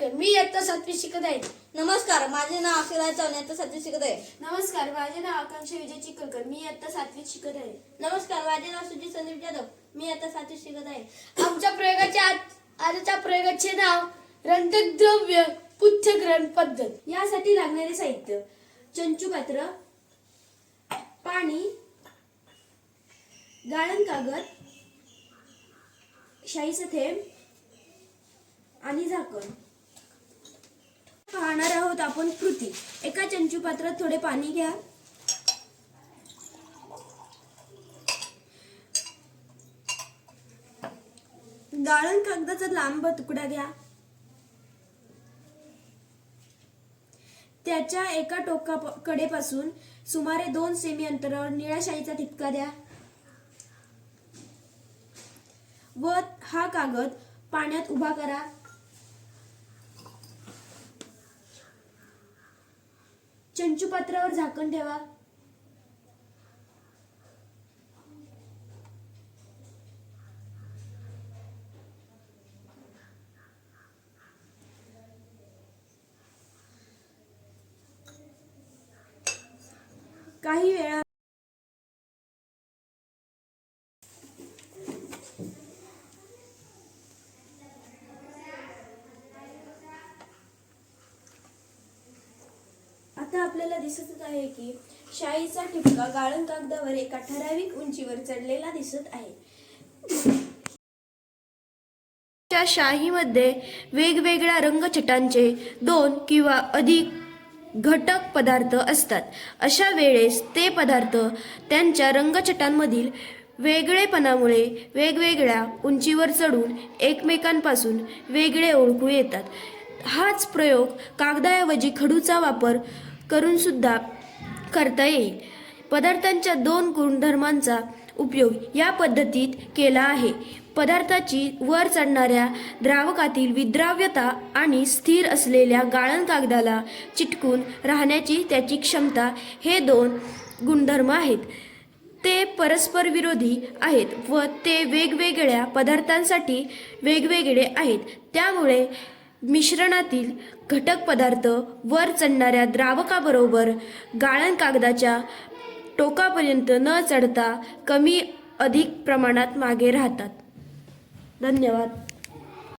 पाटकर, मी इयत्ता 7वी शिकत आहे. नमस्कार, माझे नाव अक्षरा चव्हाण, इयत्ता 7वी शिकत आहे. नमस्कार, माझे नाव आकांक्षा विजय चिखलकर, मी इयत्ता 7वी शिकत आहे. नमस्कार, माझे नाव सुजित संदीप जाधव, मी इयत्ता 7वी शिकत आहे. आमच्या आजच्या प्रयोगाचे नाव रंध्रद्रव्य पृथक्करण पद्धत. यासाठी लागणारे साहित्य: चंचुपात्र, पाणी, गाळण कागद, शाईचा थेंब आणि झाकण. पाहणार आहोत आपण कृती. एका चंचुपात्रात थोडे पाणी घ्या. गाळण कागदाचा लांब तुकडा घ्या. त्याच्या एका कडेपासून सुमारे 2 सेमी अंतरावर निळ्या शाईचा ठिपका द्या व हा कागद पाण्यात उभा करा. चंचुपात्रावर झाकण ठेवा. काही वेळा आता आपल्याला दिसत आहे की शाईचा ठिपका गाळण कागदावर एका ठराविक उंचीवर चढलेला दिसत आहे. शाईमध्ये वेगवेगळ्या रंगछटांचे 2 किंवा अधिक घटक पदार्थ असतात. अशा वेळेस ते पदार्थ त्यांच्या रंगछटांमधील वेगळेपणामुळे वेगवेगळ्या उंचीवर चढून एकमेकांपासून वेगळे ओळखू येतात. हाच प्रयोग कागदाऐवजी खडूचा वापर करून सुद्धा करता येईल. पदार्थांच्या 2 गुणधर्मांचा उपयोग या पद्धतीत केला आहे. पदार्थाची वर चढणाऱ्या द्रावकातील विद्राव्यता आणि स्थिर असलेल्या गाळण कागदाला चिटकून राहण्याची त्याची क्षमता हे 2 गुणधर्म आहेत. ते परस्पर विरोधी आहेत व ते वेगवेगळ्या पदार्थांसाठी वेगवेगळे आहेत. त्यामुळे मिश्रणातील घटक पदार्थ वर चढणाऱ्या द्रावकाबरोबर गाळण कागदाच्या टोकापर्यंत न चढता कमी अधिक प्रमाणात मागे राहतात. धन्यवाद.